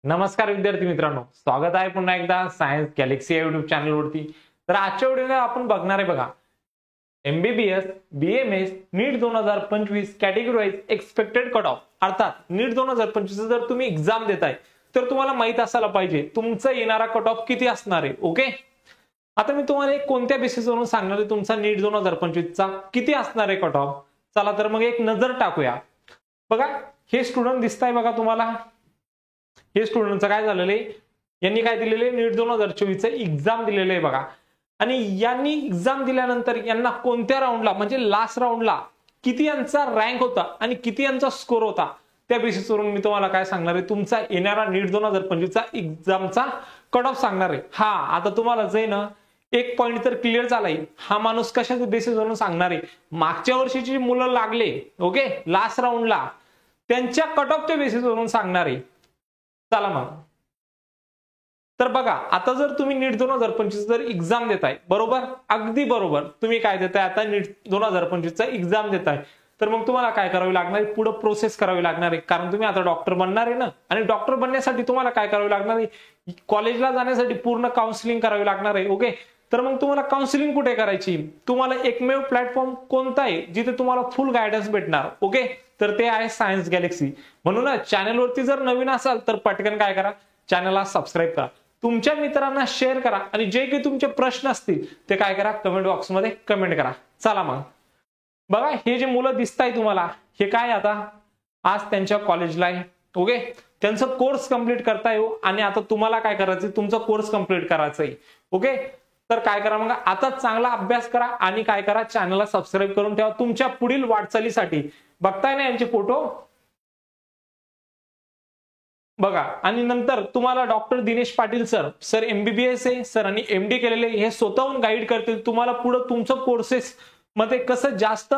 नमस्कार विद्यार्थी मित्रांनो, स्वागत आहे पुन्हा एकदा सायन्स गॅलेक्सी या युट्यूब चॅनलवरती। तर आजच्या व्हिडिओला आपण बघणार आहे बघा एमबीबीएस बीएमएस नीट 2025 category wise expected cut off. अर्थात नीट 2025 जर तुम्ही एक्झाम देताय तर तुम्हाला माहित असायला पाहिजे तुमचा येणारा कट ऑफ किती असणार आहे। ओके, आता मी तुम्हाला कोणत्या बेसिसवरून सांगणार आहे तुमचा नीट 2025 चा किती असणार आहे कट ऑफ। चला तर मग एक नजर टाकूया। बघा हे स्टुडंट दिसताय बघा तुम्हाला, हे स्टुडंटचं काय झालेलं आहे, यांनी काय दिलेले नीट 2024 चे एक्झाम दिलेले आहे बघा। आणि यांनी एक्झाम दिल्यानंतर यांना कोणत्या राऊंडला म्हणजे लास्ट राऊंडला किती यांचा रँक होता आणि किती यांचा स्कोर होता त्या बेसिसवरून मी तुम्हाला काय सांगणार आहे तुमचा येणारा नीट 2025 चा एक्झामचा कट ऑफ सांगणार आहे। हा आता तुम्हाला जे ना एक पॉइंट तर क्लिअर झालाय, हा माणूस कशाच्या बेसिसवरून सांगणार आहे, मागच्या वर्षीची मुलं लागले ओके लास्ट राऊंडला त्यांच्या कट ऑफच्या बेसिसवरून सांगणार आहे। चला मग, तर बघा आता जर तुम्ही नीट 2025 जर एक्झाम देताय, बरोबर अगदी बरोबर तुम्ही काय देताय आता नीट 2025 चा एक्झाम देताय, तर मग तुम्हाला काय करावी लागणार आहे, पुढे प्रोसेस करावी लागणार आहे। कारण तुम्ही आता डॉक्टर बनणार आहे ना, आणि डॉक्टर बनण्यासाठी तुम्हाला काय करावे लागणार आहे, कॉलेजला जाण्यासाठी पूर्ण काउन्सिलिंग करावी लागणार आहे। ओके, तर मग तुम्हाला काउन्सिलिंग कुठे करायची, तुम्हाला एकमेव प्लॅटफॉर्म कोणता आहे जिथे तुम्हाला फुल गायडन्स भेटणार। ओके, तर ते आहे सायन्स गॅलेक्सी। म्हणूनच चॅनलवरती जर नवीन असाल तर पटकन काय करा, चॅनलला सबस्क्राईब करा, तुमच्या मित्रांना शेअर करा, आणि जे काही तुमचे प्रश्न असतील ते काय करा कमेंट बॉक्स मध्ये कमेंट करा। चला मग बघा हे जे मुलं दिसताय तुम्हाला, हे काय आता आज त्यांच्या कॉलेजला आहे। ओके, त्यांचं कोर्स कंप्लीट करताय हो, आणि आता तुम्हाला काय करायचं तुमचा कोर्स कंप्लीट करायचा आहे। ओके, तर काय करा मग आता चांगला अभ्यास करा आणि काय करा चॅनलला सबस्क्राईब करून ठेवा तुमच्या पुढील वाटचालीसाठी। बघताय ना यांचे फोटो बघा, आणि नंतर तुम्हाला doctor Dinesh Patil sir MBBS आहे सर आणि एमडी केलेले, हे स्वतःहून गाईड करतील तुम्हाला पुढे तुमचं कोर्सेस मध्ये कसं जास्त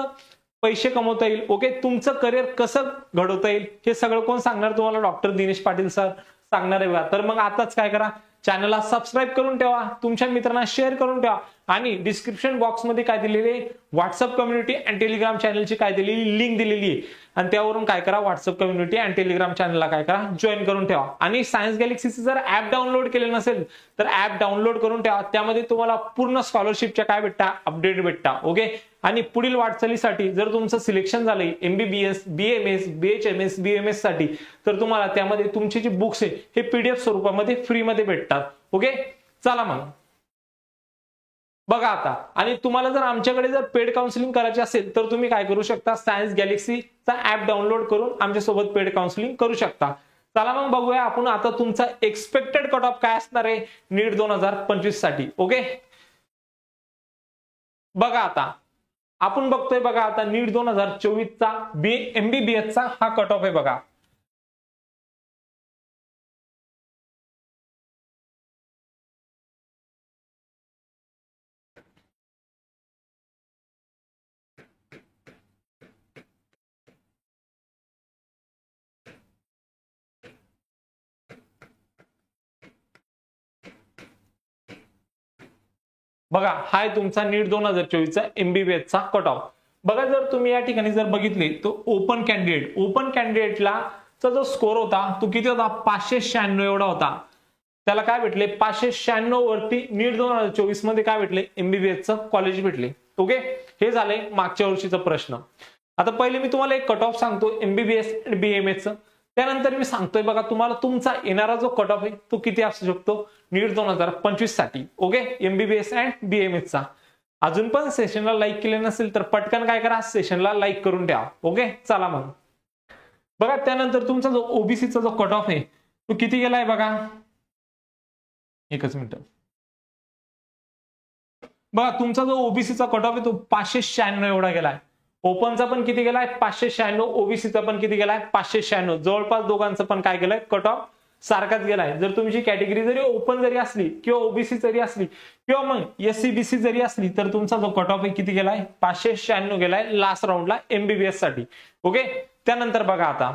पैसे कमवता येईल। ओके, तुमचं करिअर कसं घडवता येईल हे सगळं कोण सांगणार तुम्हाला, डॉक्टर दिनेश पाटील सर सांगणार आहे बघा। तर मग आताच काय करा चॅनलला सबस्क्राईब करून ठेवा, तुमच्या मित्रांना शेअर करून ठेवा, आणि डिस्क्रिप्शन बॉक्स मध्ये काय दिलेली आहे व्हॉट्सअप कम्युनिटी आणि टेलिग्राम चॅनलची काय दिलेली लिंक दिलेली आहे, आणि त्यावरून काय करा व्हॉट्सअप कम्युनिटी आणि टेलिग्राम चॅनलला काय करा जॉईन करून ठेवा। आणि सायन्स गॅलेक्सीचं जर ऍप डाउनलोड केले नसेल तर ऍप डाउनलोड करून ठेवा, त्यामध्ये तुम्हाला पूर्ण स्कॉलरशिपच्या काय भेटता अपडेट भेटता। ओके, आणि पुढील वाटचालीसाठी जर तुमचं सिलेक्शन झालंय एमबीबीएस बीएमएस बीएचएमएस बीएमएस साठी, तर तुम्हाला त्यामध्ये तुमची जी बुक्स आहे हे पीडीएफ स्वरूपामध्ये फ्री मध्ये भेटतात। ओके, चला मग बघा आता, आणि तुम्हाला जर आमच्याकडे जर पेड काउन्सिलिंग करायची असेल तर तुम्ही काय करू शकता, सायन्स गॅलेक्सीचा ऍप डाउनलोड करून आमच्या सोबत पेड काउन्सिलिंग करू शकता। चला मग बघूया आपण आता तुमचा एक्सपेक्टेड कट ऑफ काय असणार आहे नीट 2025 साठी। ओके, बघा आता आपण बघतोय बघा आता नीट 2024 चा एमबीबीएस चा हा कट ऑफ आहे बघा। बघा हाय तुमचा नीट 2024 चा एमबीबीएस चा कट ऑफ। बघा जर तुम्ही या ठिकाणी जर बघितले तो ओपन कॅन्डिडेटला जो स्कोर होता तो किती होता 596 एवढा होता, त्याला काय भेटले 596 वरती नीट 2024 मध्ये काय भेटले एमबीबीएस चं कॉलेज भेटले। ओके, हे झाले मागच्या वर्षीचा प्रश्न। आता पहिले मी तुम्हाला एक कट ऑफ सांगतो एमबीबीएस आणि बीएमएस चं, त्यानंतर मी सांगतोय बघा तुम्हाला तुमचा येणारा जो कट ऑफ आहे तो किती असू शकतो नीट 2025 साठी। ओके, एमबीबीएस अँड बीएमएस चा। अजून पण सेशनला लाईक केले नसेल तर पटकन काय करा सेशनला लाईक करून द्या। ओके, चला मग बघा त्यानंतर तुमचा जो ओबीसीचा जो कट ऑफ आहे तो किती गेलाय बघा, एकच मिनिट बघा तुमचा जो ओबीसीचा कट ऑफ आहे तो 596 एवढा गेलाय। ओपनचा पण किती गेलाय 596, ओबीसीचा पण किती गेलाय 596, जवळपास दोघांचं पण काय गेलाय कट ऑफ सारखाच गेलाय। जर तुमची कॅटेगरी जरी ओपन जरी असली किंवा ओबीसी जरी असली किंवा मग एससीबीसी जरी असली तर तुमचा जो कट ऑफ आहे किती गेलाय 596 गेलाय लास्ट राऊंडला एमबीबीएस साठी। ओके, त्यानंतर बघा आता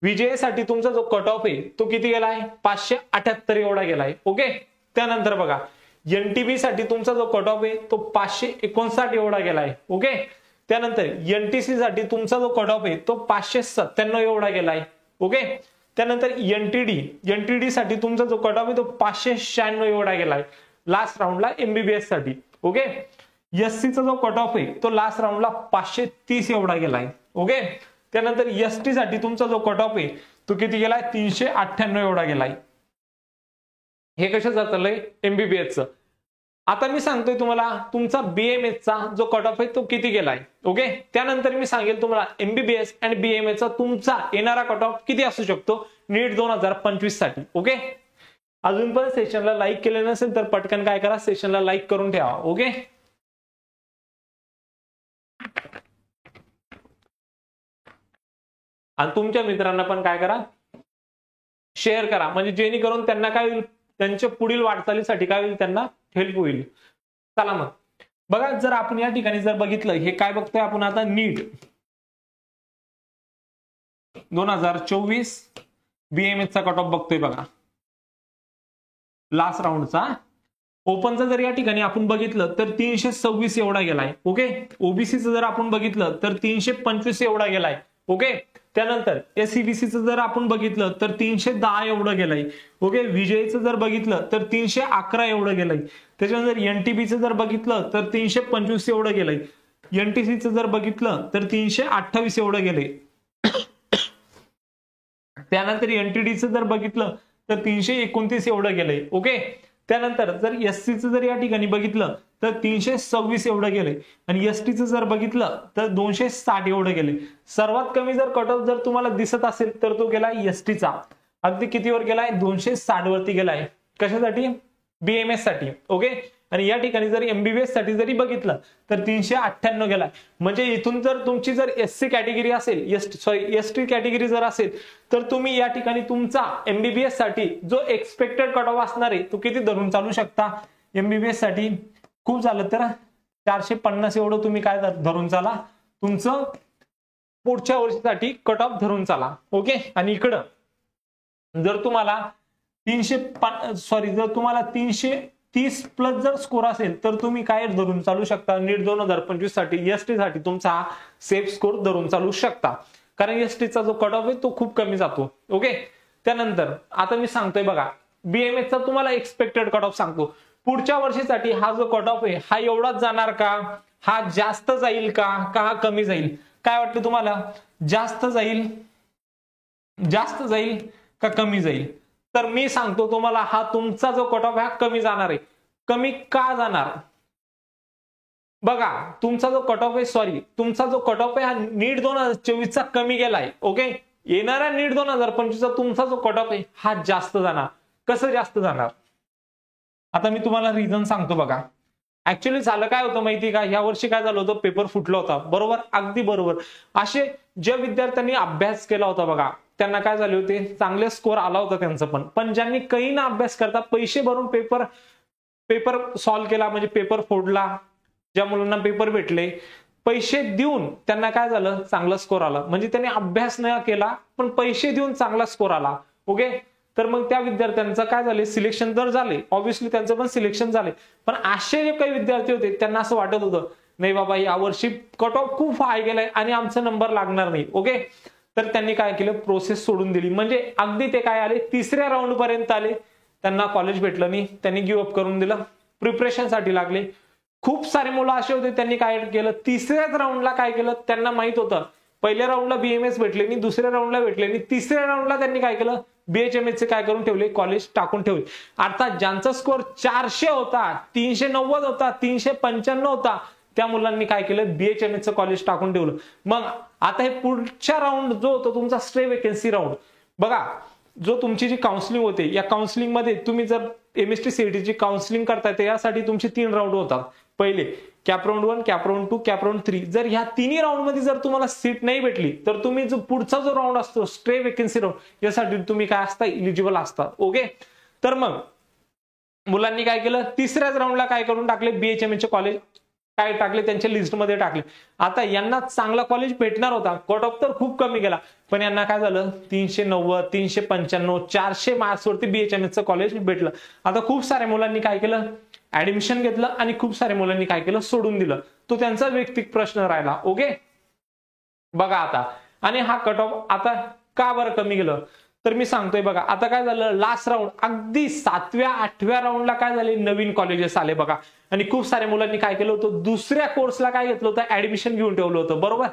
विजयसाठी तुमचा जो कट ऑफ आहे तो किती गेलाय 578 एवढा गेलाय। ओके, त्यानंतर बघा एनटीबी साठी तुमचा जो कट ऑफ आहे तो 559 एवढा गेलाय। ओके, त्यानंतर एनटीसी साठी तुमचा जो कट ऑफ आहे तो 597 एवढा गेलाय। ओके, त्यानंतर एनटीडी साठी तुमचा जो कट ऑफ आहे तो 596 एवढा गेलाय लास्ट राऊंडला एमबीबीएस साठी. ओके, एससीचा जो कट ऑफ आहे तो लास्ट राऊंडला 530 एवढा गेलाय. ओके, त्यानंतर एसटी साठी तुमचा जो कट ऑफ आहे तो किती गेलाय 398 एवढा गेलाय. हे कशाचं चाललंय एमबीबीएसचं. आता मी सांगतोय तुम्हाला तुमचा बीएमएसचा जो कट ऑफ आहे तो किती गेलाय. ओके, त्यानंतर मी सांगेल तुम्हाला एमबीबीएस आणि बीएमएसचा तुमचा येणारा कट ऑफ किती असू शकतो नीट 2025 साठी. ओके, अजून पण सेशनला लाईक केलं नसेल तर पटकन काय करा, सेशनला लाईक करून ठेवा. ओके, आणि तुमच्या मित्रांना पण काय करा, शेअर करा, म्हणजे जेणेकरून त्यांना काय होईल, त्यांच्या पुढील वाटचालीसाठी काय होईल, त्यांना हेल्प होईल. चला मग बघा, जर आपण या ठिकाणी जर बघितलं, हे काय बघतोय आपण आता नीट 2024 बीएमएसचा कट ऑफ बघतोय बघा लास्ट राऊंडचा. ओपनचा जर या ठिकाणी आपण बघितलं तर 326 एवढा गेलाय. ओके, ओबीसीचं जर आपण बघितलं तर 325 एवढा गेलाय. ओके, त्यानंतर एससीबीसीचं जर आपण बघितलं तर 310 एवढं गेलंय. ओके, विजयचं जर बघितलं तर 311 एवढं गेलंय. त्याच्यानंतर एनटीबीचं जर बघितलं तर 325 एवढं गेलंय. एनटीसीचं जर बघितलं तर 328 एवढं गेलंय. त्यानंतर एनटीडीचं जर बघितलं तर 329 एवढं गेलंय. ओके, त्यानंतर जर एससीचं जर या ठिकाणी बघितलं तर 326 एवढं गेलंय आणि एसटीचं जर बघितलं तर 260 एवढं गेले. सर्वात कमी जर कट ऑफ जर तुम्हाला दिसत असेल तर तो गेलाय एसटीचा. अगदी कितीवर गेलाय 260 वरती गेलाय. कशासाठी, बीएमएस साठी. ओके, आणि या ठिकाणी जर एमबीबीएस साठी जरी बघितलं तर 398 गेलाय. म्हणजे इथून जर तुमची जर एससी कॅटेगरी असेल, एसटी कॅटेगरी जर असेल तर तुम्ही या ठिकाणी तुमचा एमबीबीएस साठी जो एक्सपेक्टेड कट ऑफ असणार आहे तो किती धरून चालू शकता. एमबीबीएस साठी खूप झालं तर 450 एवढं तुम्ही काय धरून चाला, तुमचं पुढच्या वर्षीसाठी कट ऑफ धरून चाला. ओके, आणि इकडं जर तुम्हाला 330 प्लस जर स्कोर असेल तर तुम्ही काय धरून चालू शकता, नीट 2025 साठी एसटी साठी तुमचा सेफ स्कोर धरून चालू शकता. कारण एसटीचा जो कट ऑफ आहे तो खूप कमी जातो. ओके, त्यानंतर आता मी सांगतोय बघा, बीएमएसचा तुम्हाला एक्सपेक्टेड कट ऑफ सांगतो. पुढच्या वर्षीसाठी हा जो कट ऑफ आहे हा एवढाच जाणार का, हा जास्त जाईल का हा कमी जाईल, काय वाटतं तुम्हाला, जास्त जाईल का कमी जाईल. तर मी सांगतो तुम्हाला हा तुमचा जो कट ऑफ हा कमी जाणार आहे. कमी का जाणार बघा, तुमचा जो कट ऑफ आहे तुमचा जो कट ऑफ आहे हा नीट 2024 चा कमी गेलाय. ओके, येणाऱ्या नीट 2025 चा तुमचा जो कट ऑफ आहे हा जास्त जाणार. कसं जास्त जाणार, आता मी तुम्हाला रिझन सांगतो बघा. ऍक्च्युअली झालं काय होतं माहिती का, या वर्षी काय झालं होतं, पेपर फुटला होता. बरोबर, अगदी बरोबर. असे ज्या विद्यार्थ्यांनी अभ्यास केला होता बघा त्यांना काय झाले होते, चांगले स्कोर आला होता त्यांचं. पण ज्यांनी काही ना अभ्यास करता पैसे भरून पेपर सॉल्व्ह केला, म्हणजे पेपर फोडला, ज्या मुलांना पेपर भेटले पैसे देऊन त्यांना काय झालं, चांगला स्कोर आला. म्हणजे त्यांनी अभ्यास न केला पण पैसे देऊन चांगला स्कोर आला. ओके, तर मग त्या विद्यार्थ्यांचं काय झाले, सिलेक्शन तर झाले, ऑब्व्हियसली त्यांचं पण सिलेक्शन झाले. पण असे जे काही विद्यार्थी होते त्यांना असं वाटत होतं नाही बाबा यावर्षी कट ऑफ खूप हाय गेलाय आणि आमचा नंबर लागणार नाही. ओके, तर त्यांनी काय केलं, प्रोसेस सोडून दिली. म्हणजे अगदी ते काय आले, तिसऱ्या राऊंड पर्यंत आले, त्यांना कॉलेज भेटलं नाही, त्यांनी गिव्ह अप करून दिलं, प्रिपरेशन साठी लागले. खूप सारे मुलं असे होते त्यांनी काय केलं, तिसऱ्याच राऊंडला काय केलं, त्यांना माहित होतं पहिल्या राऊंडला बीएमएस भेटले नाही, दुसऱ्या राऊंडला भेटले नाही, तिसऱ्या राऊंडला त्यांनी काय केलं, बीएचएमएस चे काय करून ठेवले, कॉलेज टाकून ठेवले. अर्थात ज्यांचा स्कोर 400 होता, 390 होता, 395 होता, त्या मुलांनी काय केलं, बीएचएमएस चं कॉलेज टाकून ठेवलं. मग आता हे पुढच्या राऊंड जो होतो तुमचा स्ट्रे वेकेन्सी राऊंड बघा, जो तुमची जी काउन्सिलिंग होते, या काउन्सिलिंग मध्ये तुम्ही जर एमएसटी सीईटीची काउन्सिलिंग करताय तर यासाठी तुमचे 3 राऊंड होतात. पहिले cap round 1, cap round 2, cap round 3. जर ह्या तिन्ही राऊंड मध्ये जर तुम्हाला सीट नाही भेटली तर तुम्ही जो पुढचा जो राऊंड असतो स्ट्रे वेकेन्सी राऊंड, यासाठी तुम्ही काय असता, इलिजिबल असतात. ओके, तर मग मुलांनी काय केलं, तिसऱ्याच राऊंडला काय करून टाकले, बीएचएमएस चे कॉलेज काय टाकले, त्यांच्या लिस्टमध्ये टाकले. आता यांना चांगला कॉलेज भेटणार होता, कट ऑफ तर खूप कमी गेला, पण यांना काय झालं, 390, 395, 400 मार्क्स वरती बीएचएमएस चं कॉलेज भेटलं. आता खूप साऱ्या मुलांनी काय केलं, ऍडमिशन घेतलं आणि खूप साऱ्या मुलांनी काय केलं, सोडून दिलं. तो त्यांचा वैयक्तिक प्रश्न राहिला. ओके, बघा आता, आणि हा कट ऑफ आता का बरं कमी गेलं, तर मी सांगतोय बघा, आता काय झालं, लास्ट राऊंड अगदी 7व्या 8व्या राऊंडला काय झाले, नवीन कॉलेजेस आले बघा. आणि खूप साऱ्या मुलांनी काय केलं होतं, दुसऱ्या कोर्सला काय घेतलं होतं, ऍडमिशन घेऊन ठेवलं होतं. बरोबर,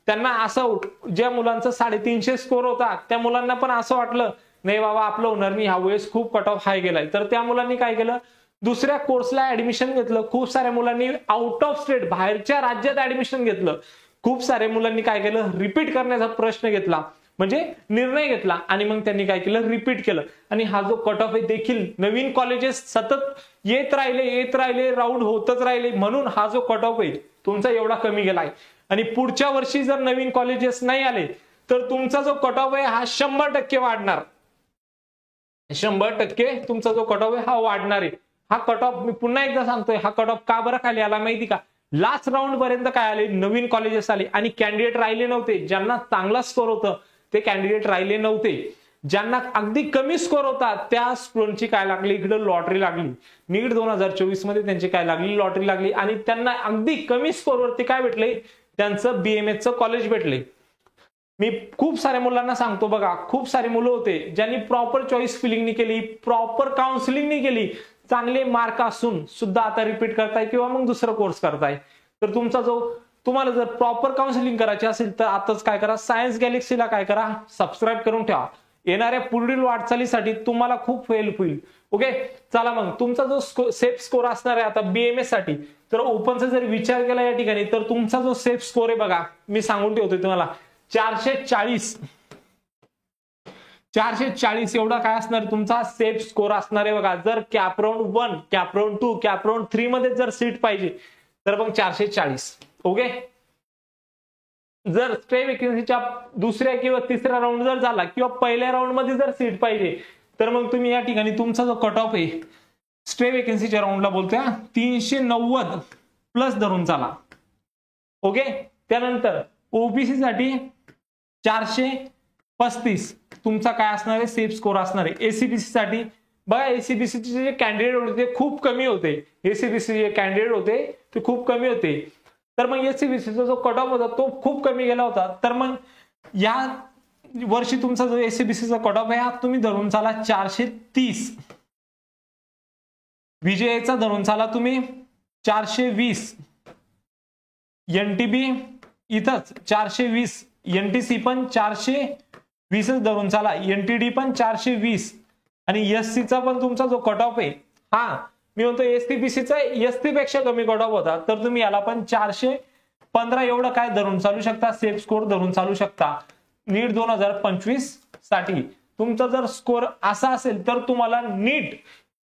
त्यांना असं, ज्या मुलांचा 350 स्कोर होता त्या मुलांना पण असं वाटलं नाही बाबा आपलं होणार नाही, ह्या वेळेस खूप कट ऑफ हाय गेलाय. तर त्या मुलांनी काय केलं, दुसऱ्या कोर्सला ऍडमिशन घेतलं. खूप साऱ्या मुलांनी आउट ऑफ स्टेट, बाहेरच्या राज्यात ऍडमिशन घेतलं. खूप साऱ्या मुलांनी काय केलं, रिपीट करण्याचा प्रश्न घेतला, म्हणजे निर्णय घेतला आणि मग त्यांनी काय केलं, रिपीट केलं. आणि हा जो कट ऑफ आहे देखील नवीन कॉलेजेस सतत येत राहिले, राऊंड होतच राहिले, म्हणून हा जो कट ऑफ आहे तुमचा एवढा कमी गेलाय. आणि पुढच्या वर्षी जर नवीन कॉलेजेस नाही आले तर तुमचा जो कट ऑफ आहे हा 100% वाढणार. 100% तुमचा जो कट ऑफ आहे हा वाढणार आहे. हा कट ऑफ मी पुन्हा एकदा सांगतोय, हा कट ऑफ का बरं खाली आला माहिती का, लास्ट राऊंड पर्यंत काय आले, नवीन कॉलेजेस आले आणि कॅन्डिडेट राहिले नव्हते. ज्यांना चांगला स्कोर होतं ते कॅन्डिडेट राहिले नव्हते. ज्यांना अगदी कमी स्कोर होता त्या स्टुडंटची काय लागली, इकडे लॉटरी लागली. नीट 2024 मध्ये त्यांची काय लागली, लॉटरी लागली आणि त्यांना अगदी कमी स्कोरवरती काय भेटले, त्यांचं बीएमएसचं कॉलेज भेटले. मी खूप साऱ्या मुलांना सांगतो बघा, खूप सारे मुलं होते ज्यांनी प्रॉपर चॉईस फिलिंग केली, प्रॉपर काउन्सिलिंग केली, चांगले मार्क असून सुद्धा आता रिपीट करताय किंवा मग दुसरा कोर्स करताय. तर तुमचा जो, तुम्हाला जर प्रॉपर काउन्सिलिंग करायची असेल तर आताच काय करा, सायन्स गॅलेक्सीला काय करा, सबस्क्राईब करून ठेवा. येणाऱ्या पुढील वाटचालीसाठी तुम्हाला खूप हेल्प होईल. ओके, चला मग तुमचा जो सेफ स्कोर असणार आहे आता बीएमएस साठी, तर ओपनचा जर विचार केला या ठिकाणी तर तुमचा जो सेफ स्कोर आहे बघा, मी सांगून ठेवतोय तुम्हाला, 440 एवढा काय असणार तुमचा सेफ स्कोर असणार आहे बघा. जर cap round 1, cap round 2, cap round 3 मध्ये जर सीट पाहिजे तर मग 440. ओके, जर स्टे वेकन्सीच्या दुसऱ्या किंवा तिसऱ्या राऊंड जर झाला किंवा पहिल्या राऊंड मध्ये जर सीट पाहिजे तर मग तुम्ही या ठिकाणी तुमचा जो कट ऑफ आहे स्टे वेकन्सीच्या राऊंडला बोलतोय 390 प्लस धरून चाला. ओके, त्यानंतर ओबीसी साठी 435 तुमचा काय असणार आहे, सेफ स्कोर असणार आहे. एसीबीसी साठी बघा, एसीबीसीचे जे कॅन्डिडेट होते ते खूप कमी होते. एसीबीसी जे कॅन्डिडेट होते ते खूप कमी होते. तर मग एसीबीसीचा जो कट ऑफ होता तो खूप कमी गेला होता. तर मग या वर्षी तुमचा जो एसीबीसीचा कट ऑफ आहे हा तुम्ही धरून चाला 430. विजयचा धरून चाला तुम्ही 420. एनटीबी इथंच 420. एनटीसी पण 420 धरून चाला. एनटीडी पण 420 आणि एससीचा पण तुमचा जो कट ऑफ आहे हा मी म्हणतो एसटीबीसीचा एसटी पेक्षा कमी कट ऑफ होता, तर तुम्ही याला पण 415 एवढं काय धरून चालू शकता, सेफ स्कोर धरून चालू शकता. नीट 2025 साठी तुमचा जर स्कोर असा असेल तर तुम्हाला नीट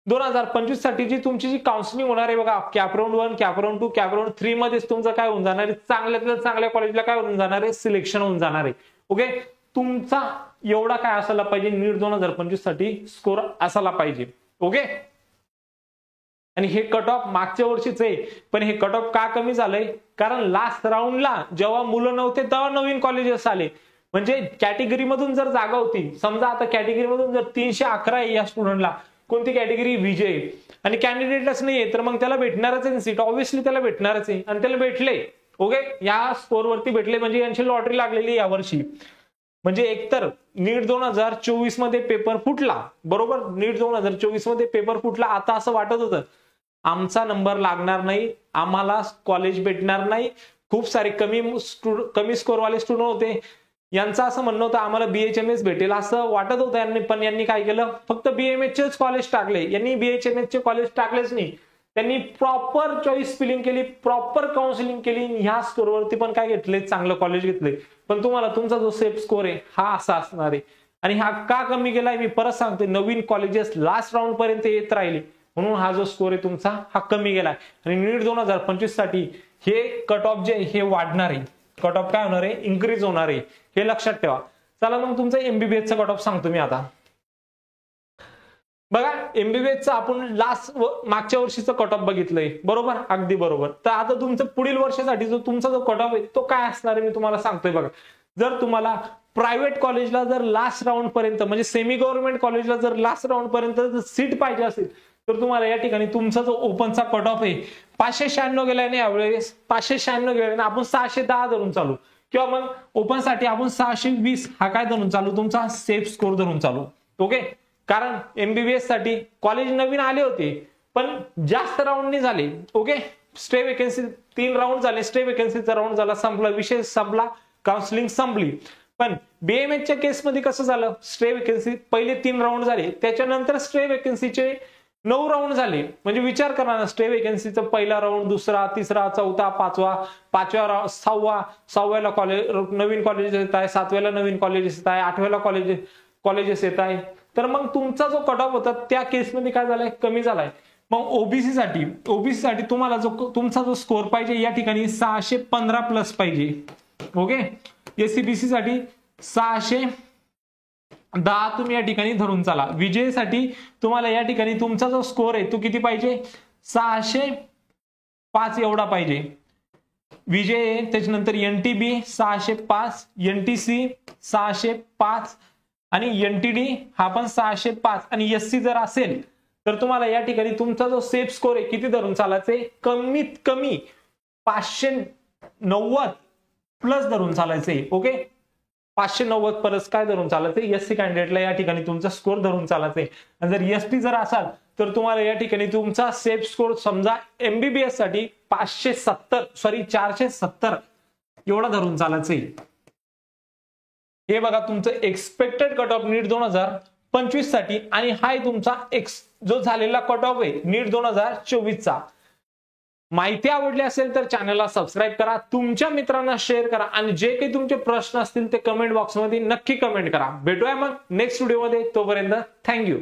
2025 साठी जी तुमची जी काउन्सिलिंग होणार आहे बघा, cap round 1, cap round 2, cap round 3 मध्येच तुमचं काय होऊन जाणार आहे, चांगल्यातल्या चांगल्या कॉलेजला काय होऊन जाणार आहे, सिलेक्शन होऊन जाणार आहे. ओके, तुमचा एवढा काय असायला पाहिजे, नीट 2025 साठी स्कोर असायला पाहिजे. ओके, आणि हे कट ऑफ मागच्या वर्षीच आहे, पण हे कट ऑफ का कमी झालंय, कारण लास्ट राऊंडला जेव्हा मुलं नव्हते तेव्हा नवीन कॉलेजेस आले. म्हणजे कॅटेगरी मधून जर जागा होती, समजा आता कॅटेगरी मधून जर 311 आहे या स्टुडंटला, कोणती कॅटेगरी, विजय, आणि कॅन्डिडेटच नाहीये तर मग त्याला भेटणारच आहे सीट, ऑब्व्हियसली त्याला भेटणारच आहे आणि त्याला भेटले. ओके, या स्कोर वरती भेटले म्हणजे यांची लॉटरी लागलेली या वर्षी. म्हणजे एकतर नीट 2024 मध्ये पेपर फुटला, बरोबर, नीट 2024 मध्ये पेपर फुटला. आता असं वाटत होतं आमचा नंबर लागणार नाही, आम्हाला कॉलेज भेटणार नाही. खूप सारे कमी स्कोरवाले स्टुडंट होते, यांचं असं म्हणणं होतं आम्हाला बीएचएमएस भेटेल असं वाटत होतं यांनी, पण यांनी काय केलं, फक्त बीएमएसचेच कॉलेज टाकले. यांनी बीएचएमएस चे कॉलेज टाकलेच नाही, त्यांनी प्रॉपर चॉईस फिलिंग केली, प्रॉपर काउन्सिलिंग केली, ह्या स्कोरवरती पण काय घेतले, चांगलं कॉलेज घेतले. पण तुम्हाला तुमचा जो सेफ स्कोर आहे हा असा असणार आहे. आणि हा का कमी गेलाय मी परत सांगतोय, नवीन कॉलेजेस लास्ट राऊंड पर्यंत येत राहिले म्हणून हा जो स्कोर आहे तुमचा हा कमी गेलाय. आणि नीट 2025 साठी हे कट ऑफ जे हे वाढणार आहे, कट ऑफ काय होणार आहे, इन्क्रीज होणार आहे, हे लक्षात ठेवा. चला मग तुमचा एमबीबीएसचा कट ऑफ सांगतो मी आता. बघा, एमबीबीएसचा आपण मागच्या वर्षीचं कट ऑफ बघितलंय, बरोबर, अगदी बरोबर. तर आता तुमचं पुढील वर्षासाठी जो तुमचा जो कट ऑफ आहे तो काय असणार आहे मी तुम्हाला सांगतोय बघा. जर तुम्हाला प्रायव्हेट कॉलेजला जर लास्ट राऊंड पर्यंत, म्हणजे सेमी गव्हर्नमेंट कॉलेजला जर लास्ट राऊंड पर्यंत जर सीट पाहिजे असेल तर तुम्हाला या ठिकाणी तुमचा जो ओपनचा कट ऑफ आहे 596 गेलाय ना, यावेळेस 596 गेलाय ना, आपण 610 धरून चालू. किंवा मग ओपन साठी आपण 620 हा काय धरून चालू, तुमचा सेफ स्कोर धरून चालू. ओके, कारण एमबीबीएस साठी कॉलेज नवीन आले होते पण जास्त राऊंड नाही झाले. ओके, स्टे वेकेन्सी 3 राऊंड झाले, स्टे वेकेन्सीचा राऊंड झाला, संपला विषय, संपला, काउन्सिलिंग संपली. पण बीएमएसच्या केसमध्ये कसं झालं, स्टे वेकेन्सी पहिले 3 राऊंड झाले, त्याच्यानंतर स्टे वेकेन्सीचे 9 राऊंड झाले. म्हणजे विचार करा ना, स्टे वेकेन्सीचा पहिला राऊंड, दुसरा, तिसरा, चौथा, पाचव्या 6व्याला कॉलेज नवीन कॉलेजेस येत आहे, 7व्याला नवीन कॉलेजेस येत आहे, 8व्याला कॉलेजेस येत आहे. तर मग तुमचा जो कट ऑफ होता त्या केसमध्ये काय झालाय, कमी झालाय. मग ओबीसी साठी तुम्हाला जो तुमचा जो स्कोर पाहिजे या ठिकाणी 615 प्लस पाहिजे. ओके, एससीबीसी साठी 610 तुम्ही या ठिकाणी धरून चाला. विजयसाठी तुम्हाला या ठिकाणी तुमचा जो स्कोर आहे तो किती पाहिजे, 605 एवढा पाहिजे. विजय, त्याच्यानंतर एनटीबी 605, एनटीसी 605 आणि एनटीडी हा पण 605 आणि एससी जर असेल तर तुम्हाला या ठिकाणी तुमचा जो सेफ स्कोर आहे किती धरून चालायचे, कमीत कमी 590 प्लस धरून चालायचे. ओके, 590 प्लस काय धरून चालायचे, एससी कॅन्डिडेटला या ठिकाणी तुमचा स्कोर धरून चालायचे. आणि जर एसटी जर असाल तर तुम्हाला या ठिकाणी तुमचा सेफ स्कोर समजा एमबीबीएस साठी 470 एवढा धरून चालायचे. हे बघा तुमचं एक्सपेक्टेड कट ऑफ नीट 2025 साठी आणि हाय तुमचा जो झालेला कट ऑफ आहे नीट 2024 चा. माहिती आवडली असेल तर चॅनलला सबस्क्राईब करा, तुमच्या मित्रांना शेअर करा आणि जे काही तुमचे प्रश्न असतील ते कमेंट बॉक्समध्ये नक्की कमेंट करा. भेटूया मग नेक्स्ट व्हिडिओमध्ये, तोपर्यंत थँक्यू.